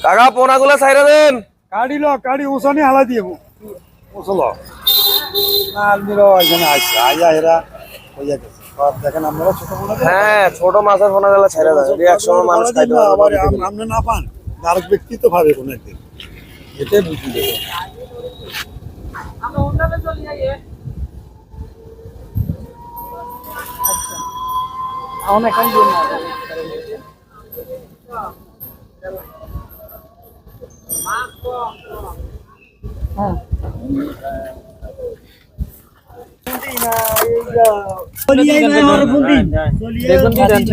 কাকা পোনাগুলো ছাইরা দেন। কাড়ি লো কাড়ি উসানি হালা দিয়ে উসল না আলমিরা এখানে আসছে আইয়া এরা হইয়া গেছে সব দেখেন আপনারা ছোট পোনা হ্যাঁ ছোট মাছের পোনাগুলো ছাইরা দেন, যদি একসময় মানুষ খাইতে পারবে। আবার আপনি না পান আরেক ব্যক্তি তো পাবে কোনো একদিন এটাই বুঝি দেবো আমরা অন্যভাবে চলে যাই আচ্ছা আমরা এখান দিয়ে না হ্যাঁ চলিয়ে না আর বন্ধু চলিয়ে